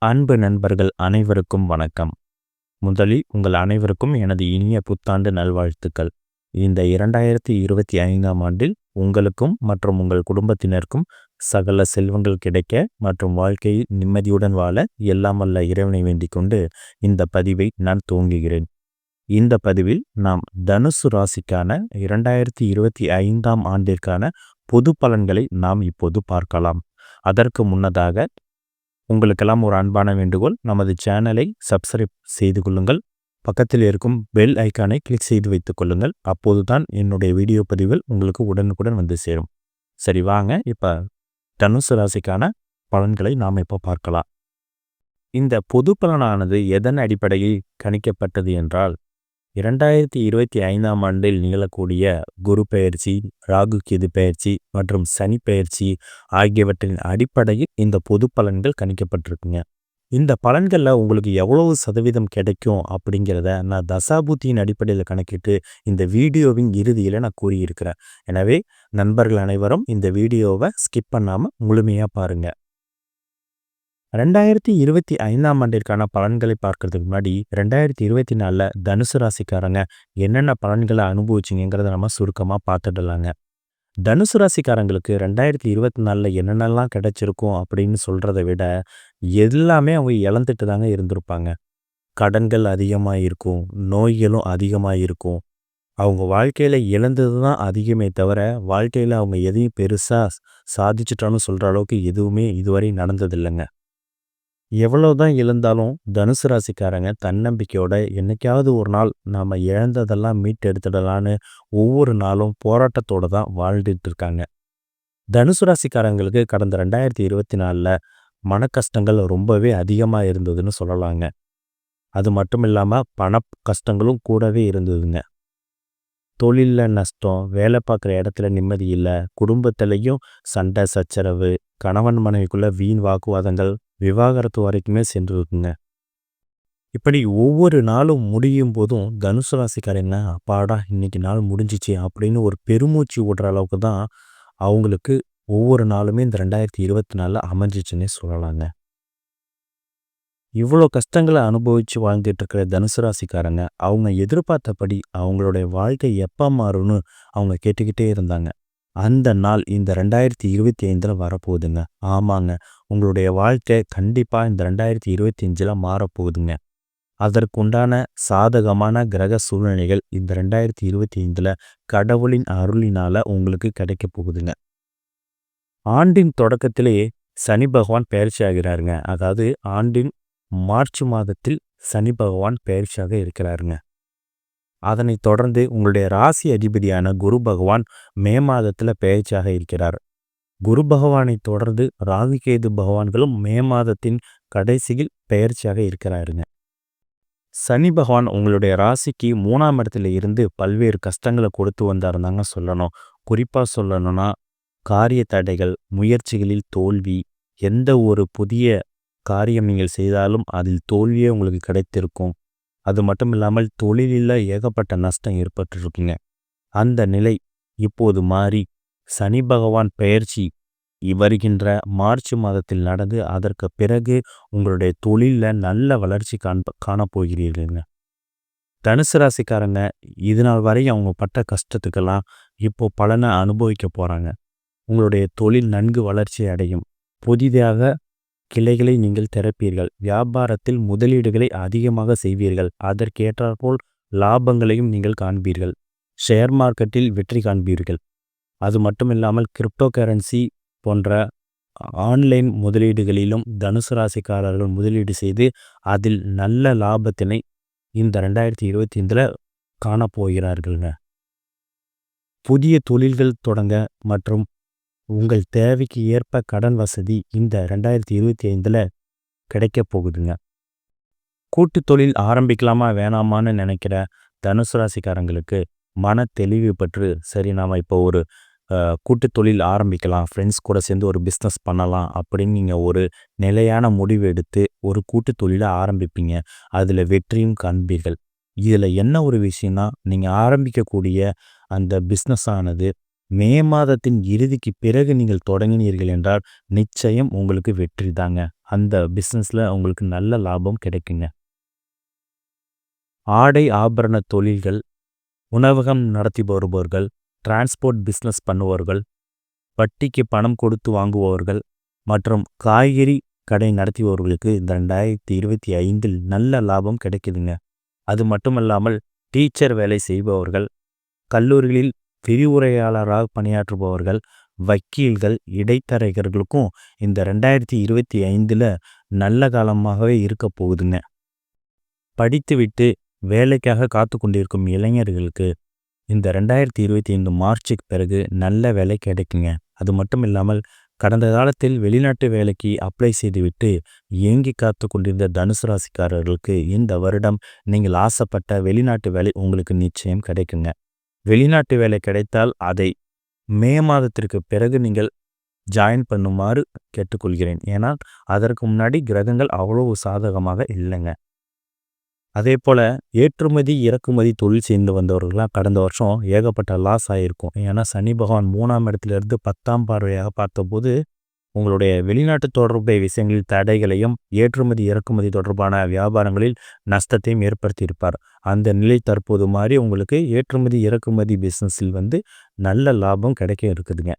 அன்பு நண்பர்கள் அனைவருக்கும் வணக்கம். முதலில் உங்கள் அனைவருக்கும் எனது இனிய புத்தாண்டு நல்வாழ்த்துக்கள். இந்த 2025ஆம் ஆண்டில் உங்களுக்கும் மற்றும் உங்கள் குடும்பத்தினருக்கும் சகல செல்வங்கள் கிடைக்க மற்றும் வாழ்க்கையில் நிம்மதியுடன் வாழ எல்லாம் வல்ல இறைவனை வேண்டிக் கொண்டு இந்த பதிவை நான் துவங்குகிறேன். இந்த பதிவில் நாம் தனுசு ராசிக்கான 2025ஆம் ஆண்டிற்கான பொது பலன்களை நாம் இப்போது பார்க்கலாம். அதற்கு முன்னதாக உங்களுக்கெல்லாம் ஒரு அன்பான வேண்டுகோள், நமது சேனலை சப்ஸ்கிரைப் செய்து கொள்ளுங்கள். பக்கத்தில் இருக்கும் பெல் ஐக்கானை கிளிக் செய்து வைத்துக் கொள்ளுங்கள். அப்போதுதான் என்னுடைய வீடியோ பதிவுகள் உங்களுக்கு உடனுக்குடன் வந்து சேரும். சரி, வாங்க இப்போ தனுசு ராசிக்கான பலன்களை நாம் இப்போ பார்க்கலாம். இந்த பொது பலனானது எதன் அடிப்படையில் கணிக்கப்பட்டது என்றால், 2025ஆம் ஆண்டில் நிகழக்கூடிய குரு பெயர்ச்சி, ராகு கேது பெயர்ச்சி மற்றும் சனி பெயர்ச்சி ஆகியவற்றின் அடிப்படையில் இந்த பொது பலன்கள் கணிக்கப்பட்டிருக்குங்க. இந்த பலன்களில் உங்களுக்கு எவ்வளவு சதவீதம் கிடைக்கும் அப்படிங்கிறத நான் தசாபுத்தியின் அடிப்படையில் கணக்கிட்டு இந்த வீடியோவின் இறுதியில் நான் கூறியிருக்கிறேன். எனவே நண்பர்கள் அனைவரும் இந்த வீடியோவை ஸ்கிப் பண்ணாமல் முழுமையாக பாருங்கள். 2025ஆம் ஆண்டிற்கான பலன்களை பார்க்கறதுக்கு முன்னாடி 2024 தனுசு ராசிக்காரங்க என்னென்ன பலன்களை அனுபவிச்சிங்கிறத நம்ம சுருக்கமாக பார்த்துடலாங்க. தனுசு ராசிக்காரங்களுக்கு 2024 என்னென்னலாம் கிடைச்சிருக்கும் அப்படின்னு சொல்கிறத விட எல்லாமே அவங்க இழந்துட்டு தாங்க இருந்திருப்பாங்க. கடன்கள் அதிகமாக இருக்கும், நோய்களும் அதிகமாக இருக்கும். அவங்க வாழ்க்கையில் இழந்தது தான் அதிகமே தவிர வாழ்க்கையில் அவங்க எதையும் பெருசாக சாதிச்சிட்டான்னு சொல்கிற அளவுக்கு எதுவுமே இதுவரை நடந்ததில்லைங்க. எவ்வளோதான் இழந்தாலும் தனுசு ராசிக்காரங்க தன்னம்பிக்கையோட என்னைக்காவது ஒரு நாள் நாம் இழந்ததெல்லாம் மீட்டெடுத்துடலான்னு ஒவ்வொரு நாளும் போராட்டத்தோடு தான் வாழ்ந்துட்டு இருக்காங்க. தனுசு ராசிக்காரங்களுக்கு கடந்த 2024 மன கஷ்டங்கள் ரொம்பவே அதிகமாக இருந்ததுன்னு சொல்லலாங்க. அது மட்டும் இல்லாமல் பண கஷ்டங்களும் கூடவே இருந்ததுங்க. தொழிலில் நஷ்டம், வேலை பார்க்குற இடத்துல நிம்மதி இல்லை, குடும்பத்திலையும் சண்டை சச்சரவு, கணவன் மனைவிக்குள்ள வீண் வாக்குவாதங்கள், விவாகரத்து வரைக்குமே சென்றிருக்குங்க. இப்படி ஒவ்வொரு நாளும் முடியும் போதும் தனுசு ராசிக்காரங்க அப்பாடா இன்னைக்கு நாள் முடிஞ்சிச்சு அப்படின்னு ஒரு பெருமூச்சு விடுற அளவுக்கு தான் அவங்களுக்கு ஒவ்வொரு நாளுமே இந்த 2024 அமைஞ்சிச்சுன்னே சொல்லலாங்க. இவ்வளோ கஷ்டங்களை அனுபவித்து வாழ்ந்துட்டு இருக்கிற தனுசு ராசிக்காரங்க அவங்க எதிர்பார்த்தபடி அவங்களுடைய வாழ்க்கை எப்போ மாறும்னு அவங்க கேட்டுக்கிட்டே இருந்தாங்க. அந்த நாள் இந்த 2025 வரப்போகுதுங்க. ஆமாங்க, உங்களுடைய வாழ்க்கை கண்டிப்பாக இந்த 2025 மாறப்போகுதுங்க. அதற்குண்டான சாதகமான கிரக சூழ்நிலைகள் இந்த 2025 கடவுளின் அருளினால் உங்களுக்கு கிடைக்க போகுதுங்க. ஆண்டின் தொடக்கத்திலே சனி பகவான் பெயர்ச்சி ஆகிறாருங்க. அதாவது ஆண்டின் மார்ச் மாதத்தில் சனி பகவான் பெயர்ச்சியாக இருக்கிறாருங்க. அதனைத் தொடர்ந்து உங்களுடைய ராசி அதிபதியான குரு பகவான் மே மாதத்தில் பெயர்ச்சியாக இருக்கிறார். குரு பகவானை தொடர்ந்து ராகு கேது பகவான்களும் மே மாதத்தின் கடைசியில் பெயர்ச்சியாக இருக்கிறாருங்க. சனி பகவான் உங்களுடைய ராசிக்கு 3ஆம் இடத்துல இருந்து பல்வேறு கஷ்டங்களை கொடுத்து வந்தாருந்தாங்க சொல்லணும். குறிப்பாக சொல்லணும்னா காரிய தடைகள், முயற்சிகளில் தோல்வி, எந்த ஒரு புதிய காரியம் நீங்கள் செய்தாலும் அதில் தோல்வியே உங்களுக்கு கிடைத்திருக்கும். அது மட்டும் இல்லாமல் தொழிலில் ஏகப்பட்ட நஷ்டம் ஏற்பட்டுருக்குங்க. அந்த நிலை இப்போது மாறி சனி பகவான் பெயர்ச்சி வருகின்ற மார்ச் மாதத்தில் நடந்து அதற்கு பிறகு உங்களுடைய தொழிலில் நல்ல வளர்ச்சி காணப்போகிறீர்கள்ங்க. தனுசு ராசிக்காரங்க இதனால் வரை அவங்க பட்ட கஷ்டத்துக்கெல்லாம் இப்போ பலனை அனுபவிக்க போகிறாங்க. உங்களுடைய தொழில் நன்கு வளர்ச்சி அடையும். புதிதாக கிளைகளை நீங்கள் திறப்பீர்கள். வியாபாரத்தில் முதலீடுகளை அதிகமாக செய்வீர்கள். அதற்கேற்றாற்போல் லாபங்களையும் நீங்கள் காண்பீர்கள். ஷேர் மார்க்கெட்டில் வெற்றி காண்பீர்கள். அது மட்டும் இல்லாமல் கிரிப்டோ கரன்சி போன்ற ஆன்லைன் முதலீடுகளிலும் தனுசு ராசிக்காரர்கள் முதலீடு செய்து அதில் நல்ல லாபத்தினை இந்த 2025 காணப்போகிறார்கள்ங்க. புதிய தொழில்கள் தொடங்க மற்றும் உங்கள் தேவைக்கு ஏற்ப கடன் வசதி இந்த 2025 கிடைக்க போகுதுங்க. கூட்டு தொழில் ஆரம்பிக்கலாமா வேணாமான்னு நினைக்கிற தனுசு ராசிக்காரங்களுக்கு மன தெளிவு பெற்று சரி நாம் இப்போ ஒரு கூட்டு தொழில் ஆரம்பிக்கலாம், ஃப்ரெண்ட்ஸ் கூட சேர்ந்து ஒரு பிஸ்னஸ் பண்ணலாம் அப்படின்னு நீங்கள் ஒரு நிலையான முடிவு எடுத்து ஒரு கூட்டு தொழிலை ஆரம்பிப்பீங்க. அதில் வெற்றியும் காண்பீர்கள். இதில் என்ன ஒரு விஷயம்னா, நீங்கள் ஆரம்பிக்கக்கூடிய அந்த பிஸ்னஸ் ஆனது மே மாதத்தின் இறுதிக்கு பிறகு நீங்கள் தொடங்கினீர்கள் என்றால் நிச்சயம் உங்களுக்கு வெற்றி தாங்க. அந்த பிஸ்னஸில் உங்களுக்கு நல்ல லாபம் கிடைக்குங்க. ஆடை ஆபரண தொழில்கள், உணவகம் நடத்தி வருபவர்கள், டிரான்ஸ்போர்ட் பிஸ்னஸ் பண்ணுபவர்கள், வட்டிக்கு பணம் கொடுத்து வாங்குபவர்கள் மற்றும் காய்கறி கடை நடத்துபவர்களுக்கு இந்த 2025 நல்ல லாபம் கிடைக்குதுங்க. அது மட்டுமல்லாமல் டீச்சர் வேலை செய்பவர்கள், கல்லூரிகளில் விரிவுரையாளராக பணியாற்றுபவர்கள், வக்கீல்கள், இடைத்தரகர்களுக்கும் இந்த 2025 நல்ல காலமாகவே இருக்க போகுதுங்க. படித்துவிட்டு வேலைக்காக காத்து கொண்டிருக்கும் இளைஞர்களுக்கு இந்த 2025 மார்ச்சுக்கு பிறகு நல்ல வேலை கிடைக்குங்க. அது மட்டும் இல்லாமல் கடந்த காலத்தில் வெளிநாட்டு வேலைக்கு அப்ளை செய்துவிட்டு ஏங்கி காத்து கொண்டிருந்த தனுசு ராசிக்காரர்களுக்கு இந்த வருடம் நீங்கள் ஆசைப்பட்ட வெளிநாட்டு வேலை உங்களுக்கு நிச்சயம் கிடைக்குங்க. வெளிநாட்டு வேலை கிடைத்தால் அதை மே மாதத்திற்கு பிறகு நீங்கள் ஜாயின் பண்ணுமாறு கேட்டுக்கொள்கிறேன். ஏன்னா அதற்கு முன்னாடி கிரகங்கள் அவ்வளவு சாதகமாக இல்லைங்க. அதே போல் ஏற்றுமதி இறக்குமதி தொழில் செய்து வந்தவர்களாம் கடந்த வருஷம் ஏகப்பட்ட லாஸ் ஆகிருக்கும். ஏன்னா சனி பகவான் 3ஆம் இடத்துலேருந்து 10ஆம் பார்வையாக பார்த்தபோது உங்களுடைய வெளிநாட்டு தொடர்புடைய விஷயங்களில் தடைகளையும் ஏற்றுமதி இறக்குமதி தொடர்பான வியாபாரங்களில் நஷ்டத்தையும் ஏற்படுத்தியிருப்பார். அந்த நிலை தற்போது மாதிரி உங்களுக்கு ஏற்றுமதி இறக்குமதி பிஸ்னஸில் நல்ல லாபம் கிடைக்க இருக்குதுங்க.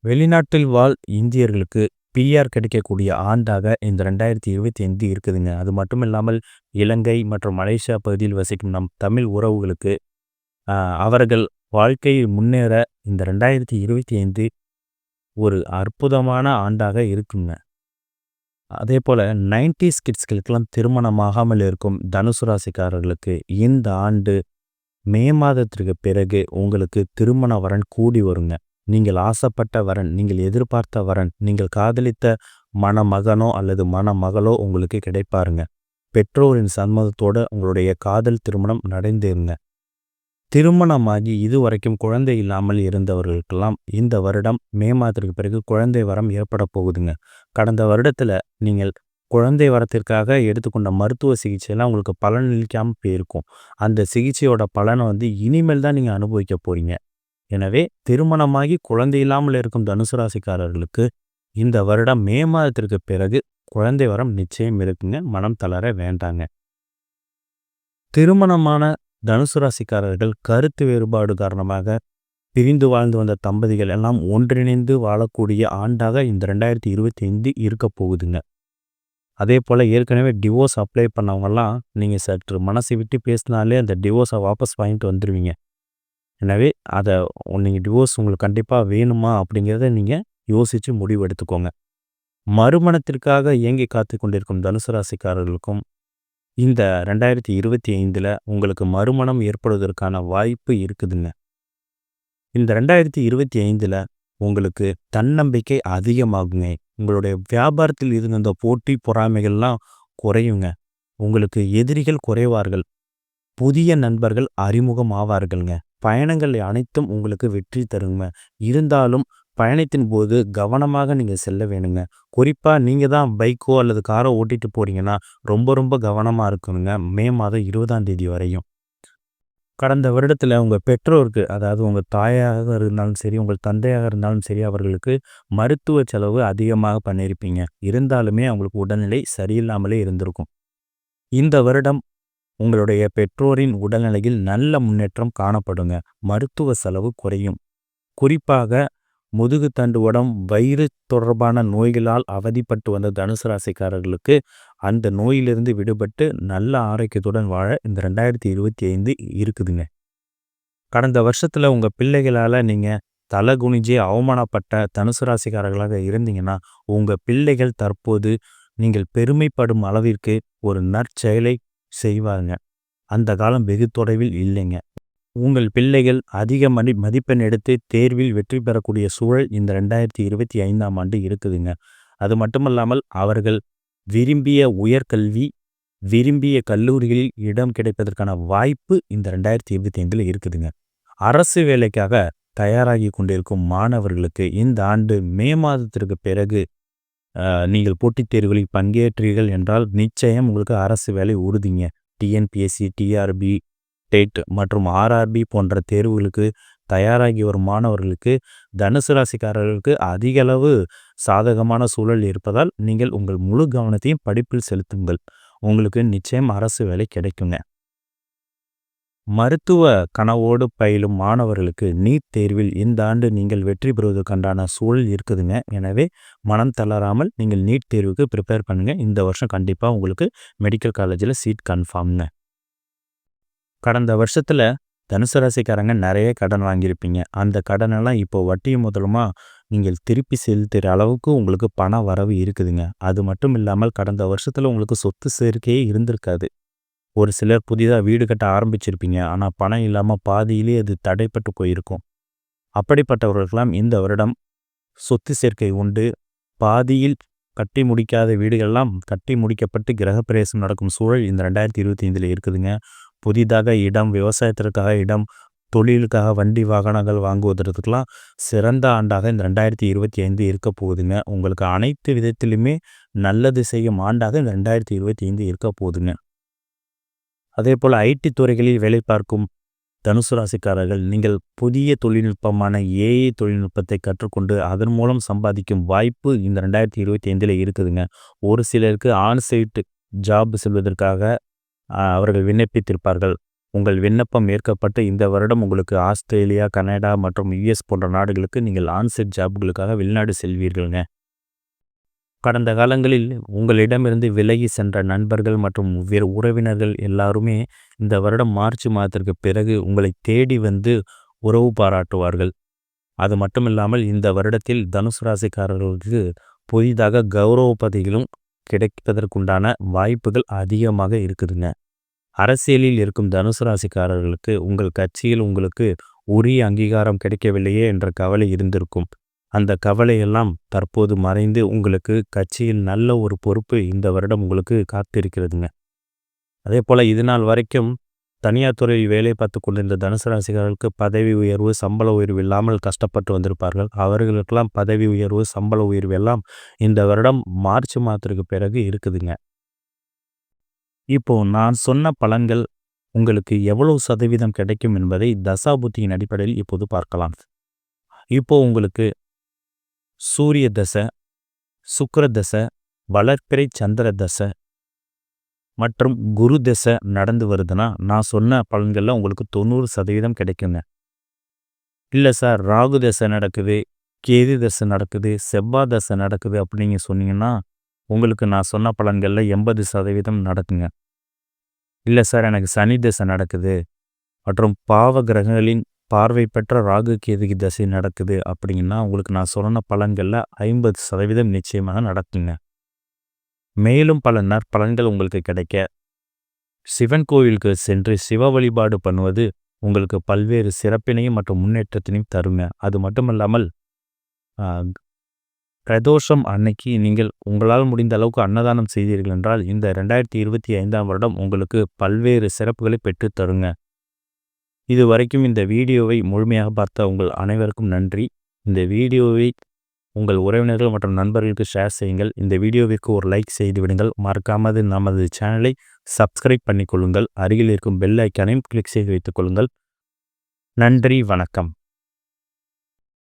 வெளிநாட்டில் வாழ் இந்தியர்களுக்கு பிஆர் கிடைக்கக்கூடிய ஆண்டாக இந்த 2025 இருக்குதுங்க. அது மட்டும் இல்லாமல் இலங்கை மற்றும் மலேசியா பகுதியில் வசிக்கும் நம் தமிழ் உறவுகளுக்கு அவர்கள் வாழ்க்கையில் முன்னேற இந்த 2025 ஒரு அற்புதமான ஆண்டாக இருக்குங்க. அதே போல் 90s கிட்ஸ்களுக்கெல்லாம் திருமணமாகாமல் இருக்கும் தனுசு ராசிக்காரர்களுக்கு இந்த ஆண்டு மே மாதத்திற்கு பிறகு உங்களுக்கு திருமண வரன் கூடி வருங்க. நீங்கள் ஆசைப்பட்ட வரன், நீங்கள் எதிர்பார்த்த வரன், நீங்கள் காதலித்த மணமகனோ அல்லது மணமகளோ உங்களுக்கு கிடைப்பாருங்க. பெற்றோரின் சம்மதத்தோடு உங்களுடைய காதல் திருமணம் நடந்தேருங்க. திருமணமாகி இதுவரைக்கும் குழந்தை இல்லாமல் இருந்தவர்களுக்கெல்லாம் இந்த வருடம் மே மாதத்திற்கு பிறகு குழந்தை வரம் ஏற்பட போகுதுங்க. கடந்த வருடத்தில் நீங்கள் குழந்தை வரத்திற்காக எடுத்துக்கொண்ட மருத்துவ சிகிச்சையெல்லாம் உங்களுக்கு பலனளிக்காமல் போயிருக்கும். அந்த சிகிச்சையோட பலனை இனிமேல் தான் நீங்கள் அனுபவிக்க போகிறீங்க. எனவே திருமணமாகி குழந்தை இல்லாமல் இருக்கும் தனுசு ராசிக்காரர்களுக்கு இந்த வருடம் மே மாதத்திற்கு பிறகு குழந்தை வரம் நிச்சயம் இருக்குங்க. மனம் தளர வேண்டாங்க. திருமணமான தனுசு ராசிக்காரர்கள் கருத்து வேறுபாடு காரணமாக பிரிந்து வாழ்ந்து வந்த தம்பதிகள் எல்லாம் ஒன்றிணைந்து வாழக்கூடிய ஆண்டாக இந்த 2025 இருக்க போகுதுங்க. அதே போல் ஏற்கனவே டிவோர்ஸ் அப்ளை பண்ணவங்கலாம் நீங்கள் சற்று மனசை விட்டு பேசினாலே அந்த டிவோர்ஸை வாபஸ் வாங்கிட்டு வந்துடுவீங்க. எனவே அதை நீங்கள் டிவோர்ஸ் உங்களுக்கு கண்டிப்பாக வேணுமா அப்படிங்கிறத நீங்கள் யோசித்து முடிவு எடுத்துக்கோங்க. மறுமணத்திற்காக இயங்கி காத்து கொண்டிருக்கும் தனுசு ராசிக்காரர்களுக்கும் இந்த 2025 உங்களுக்கு மறுமணம் ஏற்படுவதற்கான வாய்ப்பு இருக்குதுங்க. இந்த 2025 உங்களுக்கு தன்னம்பிக்கை அதிகமாகுங்க. உங்களுடைய வியாபாரத்தில் இருந்த போட்டி பொறாமைகள்லாம் குறையுங்க. உங்களுக்கு எதிரிகள் குறைவார்கள். புதிய நண்பர்கள் அறிமுகம் ஆவார்கள்ங்க. பயணங்கள் அனைத்தும் உங்களுக்கு வெற்றி தருங்க. இருந்தாலும் பயணத்தின் போது கவனமாக நீங்கள் செல்ல வேணுங்க. குறிப்பாக நீங்கள் தான் பைக்கோ அல்லது காரோ ஓட்டிட்டு போகிறீங்கன்னா ரொம்ப கவனமாக இருக்கணுங்க. மே மாதம் 20ஆம் தேதி வரையும். கடந்த வருடத்தில் உங்கள் பெற்றோருக்கு, அதாவது உங்கள் தாயாக இருந்தாலும் சரி, உங்கள் தந்தையாக இருந்தாலும் சரி, அவர்களுக்கு மருத்துவ செலவு அதிகமாக பண்ணியிருப்பீங்க. இருந்தாலுமே அவங்களுக்கு உடல்நிலை சரியில்லாமலே இருந்திருக்கும். இந்த வருடம் உங்களுடைய பெற்றோரின் உடல்நிலையில் நல்ல முன்னேற்றம் காணப்படுங்க. மருத்துவ செலவு குறையும். குறிப்பாக முதுகுத்தண்டு உடம், வயிறு தொடர்பான நோய்களால் அவதிப்பட்டு வந்த தனுசு ராசிக்காரர்களுக்கு அந்த நோயிலிருந்து விடுபட்டு நல்ல ஆரோக்கியத்துடன் வாழ இந்த 2025 இருக்குதுங்க. கடந்த வருஷத்தில் உங்கள் பிள்ளைகளால் நீங்கள் தலை குனிஞ்சே அவமானப்பட்ட தனுசு ராசிக்காரர்களாக இருந்தீங்கன்னா உங்கள் பிள்ளைகள் தற்போது நீங்கள் பெருமைப்படும் அளவிற்கு ஒரு நற்செயலை செய்வாங்க. அந்த காலம் வெகு தொலைவில் இல்லைங்க. உங்கள் பிள்ளைகள் அதிக மதிப்பெண் எடுத்து தேர்வில் வெற்றி பெறக்கூடிய சூழல் இந்த 2025ஆம் ஆண்டு இருக்குதுங்க. அது மட்டுமல்லாமல் அவர்கள் விரும்பிய உயர்கல்வி, விரும்பிய கல்லூரிகளில் இடம் கிடைப்பதற்கான வாய்ப்பு இந்த 2025 இருக்குதுங்க. அரசு வேலைக்காக தயாராகி கொண்டிருக்கும் மாணவர்களுக்கு இந்த ஆண்டு மே மாதத்திற்கு பிறகு நீங்கள் போட்டித் தேர்வுகளில் பங்கேற்றீர்கள் என்றால் நிச்சயம் உங்களுக்கு அரசு வேலை உறுதிங்க. டிஎன்பிஎஸ்சி, டிஆர்பி, டெட் மற்றும் ஆர்ஆர்பி போன்ற தேர்வுகளுக்கு தயாராகி வரும் மாணவர்களுக்கு, தனுசு ராசிக்காரர்களுக்கு அதிக அளவு சாதகமான சூழல் இருப்பதால் நீங்கள் உங்கள் முழு கவனத்தையும் படிப்பில் செலுத்துங்கள். உங்களுக்கு நிச்சயம் அரசு வேலை கிடைக்குங்க. மருத்துவ கனவோடு பயிலும் மாணவர்களுக்கு நீட் தேர்வில் இந்த ஆண்டு நீங்கள் வெற்றி பெறுவதற்கான சூழல் இருக்குதுங்க. எனவே மனம் தளராமல் நீங்கள் நீட் தேர்வுக்கு ப்ரிப்பேர் பண்ணுங்கள். இந்த வருஷம் கண்டிப்பாக உங்களுக்கு மெடிக்கல் காலேஜில் சீட் கன்ஃபார்ம்ங்க. கடந்த வருஷத்தில் தனுசு ராசிக்காரங்க நிறைய கடன் வாங்கியிருப்பீங்க. அந்த கடனெல்லாம் இப்போ வட்டியும் முதலுமா நீங்கள் திருப்பி செலுத்துகிற அளவுக்கு உங்களுக்கு பண வரவு இருக்குதுங்க. அது மட்டும் இல்லாமல் கடந்த வருஷத்தில் உங்களுக்கு சொத்து சேர்க்கையே இருந்திருக்காது. ஒரு சிலர் புதிதாக வீடு கட்ட ஆரம்பிச்சிருப்பீங்க. ஆனால் பணம் இல்லாமல் பாதியிலே அது தடைப்பட்டு போயிருக்கும். அப்படிப்பட்டவர்களுக்கெல்லாம் இந்த வருடம் சொத்து சேர்க்கை உண்டு. பாதியில் கட்டி முடிக்காத வீடுகள்லாம் கட்டி முடிக்கப்பட்டு கிரகப்பிரவேசம் நடக்கும் சூழல் இந்த 2025 இருக்குதுங்க. புதிதாக இடம், விவசாயத்திற்காக இடம், தொழிலுக்காக வண்டி வாகனங்கள் வாங்குவதற்கெல்லாம் சிறந்த ஆண்டாக இந்த 2025 இருக்க போகுதுங்க. உங்களுக்கு அனைத்து விதத்திலுமே நல்லது செய்யும் ஆண்டாக இந்த 2025 இருக்க போகுதுங்க. அதே போல் ஐடி துறைகளில் வேலை பார்க்கும் தனுசு ராசிக்காரர்கள், நீங்கள் புதிய தொழில்நுட்பமான ஏஐ தொழில்நுட்பத்தை கற்றுக்கொண்டு அதன் மூலம் சம்பாதிக்கும் வாய்ப்பு இந்த 2025 இருக்குதுங்க. ஒரு சிலருக்கு ஆன்சைட் ஜாப் செல்வதற்காக அவர்கள் விண்ணப்பித்திருப்பார்கள். உங்கள் விண்ணப்பம் ஏற்கப்பட்டு இந்த வருடம் உங்களுக்கு ஆஸ்திரேலியா, கனடா மற்றும் யுஎஸ் போன்ற நாடுகளுக்கு நீங்கள் ஆன்சைட் ஜாப்களுக்காக வெளிநாடு செல்வீர்கள்ங்க. கடந்த காலங்களில் உங்களிடமிருந்து விலகி சென்ற நண்பர்கள் மற்றும் வேறு உறவினர்கள் எல்லாருமே இந்த வருடம் மார்ச் மாதத்திற்கு பிறகு உங்களை தேடி வந்து உறவு பாராட்டுவார்கள். அது மட்டுமில்லாமல் இந்த வருடத்தில் தனுசு ராசிக்காரர்களுக்கு புதிதாக கௌரவ பதவிகளும் கிடைப்பதற்குண்டான வாய்ப்புகள் அதிகமாக இருக்குதுங்க. அரசியலில் இருக்கும் தனுசு ராசிக்காரர்களுக்கு உங்கள் கட்சியில் உங்களுக்கு உரிய அங்கீகாரம் கிடைக்கவில்லையே என்ற கவலை இருந்திருக்கும். அந்த கவலையெல்லாம் தற்போது மறைந்து உங்களுக்கு கட்சியில் நல்ல ஒரு பொறுப்பு இந்த வருடம் உங்களுக்கு காத்திருக்கிறதுங்க. அதே போல் இது நாள் வரைக்கும் தனியார் துறையில் வேலை பார்த்து கொண்டிருந்த தனுசு ராசிக்காரர்களுக்கு பதவி உயர்வு, சம்பள உயர்வு இல்லாமல் கஷ்டப்பட்டு வந்திருப்பார்கள். அவர்களுக்கெல்லாம் பதவி உயர்வு, சம்பள உயர்வு எல்லாம் இந்த வருடம் மார்ச் மாதத்திற்கு பிறகு இருக்குதுங்க. இப்போ நான் சொன்ன பலன்கள் உங்களுக்கு எவ்வளவு சதவீதம் கிடைக்கும் என்பதை தசாபுத்தியின் அடிப்படையில் இப்போது பார்க்கலாம். இப்போ உங்களுக்கு சூரிய தசை, சுக்கிர தசை, வளர்பிறை சந்திர தசை மற்றும் குரு தசை நடந்து வருதுன்னா நான் சொன்ன பலன்கள்லாம் உங்களுக்கு 90% கிடைக்குங்க. இல்லை சார், ராகு தசை நடக்குது, கேது தசை நடக்குது, செவ்வாய் தசை நடக்குது அப்படிங்க சொன்னீங்கன்னா உங்களுக்கு நான் சொன்ன பலன்களில் 80% நடக்குங்க. இல்லை சார், எனக்கு சனி தசை நடக்குது மற்றும் பாவ கிரகங்களின் பார்வை பெற்ற ராகு கேது தசை நடக்குது அப்படிங்கன்னா உங்களுக்கு நான் சொன்ன பலன்களில் 50% நிச்சயமாக நடக்குங்க. மேலும் பல நற்பலன்கள் உங்களுக்கு கிடைக்க சிவன் கோவிலுக்கு சென்று சிவ வழிபாடு பண்ணுவது உங்களுக்கு பல்வேறு சிறப்பினையும் மற்றும் முன்னேற்றத்தினையும் தருங்க. அது மட்டுமல்லாமல் பிரதோஷம் அன்னைக்கு நீங்கள் உங்களால் முடிந்த அளவுக்கு அன்னதானம் செய்தீர்கள் என்றால் இந்த 2025 வருடம் உங்களுக்கு பல்வேறு சிறப்புகளை பெற்று தருங்க. இதுவரைக்கும் இந்த வீடியோவை முழுமையாக பார்த்த உங்கள் அனைவருக்கும் நன்றி. இந்த வீடியோவை உங்கள் உறவினர்கள் மற்றும் நண்பர்களுக்கு ஷேர் செய்யுங்கள். இந்த வீடியோவிற்கு ஒரு லைக் செய்து விடுங்கள். மறக்காமல் நமது சேனலை சப்ஸ்கிரைப் பண்ணிக்கொள்ளுங்கள். அருகில் இருக்கும் பெல் ஐக்கானையும் கிளிக் செய்து வைத்துக் கொள்ளுங்கள். நன்றி, வணக்கம்.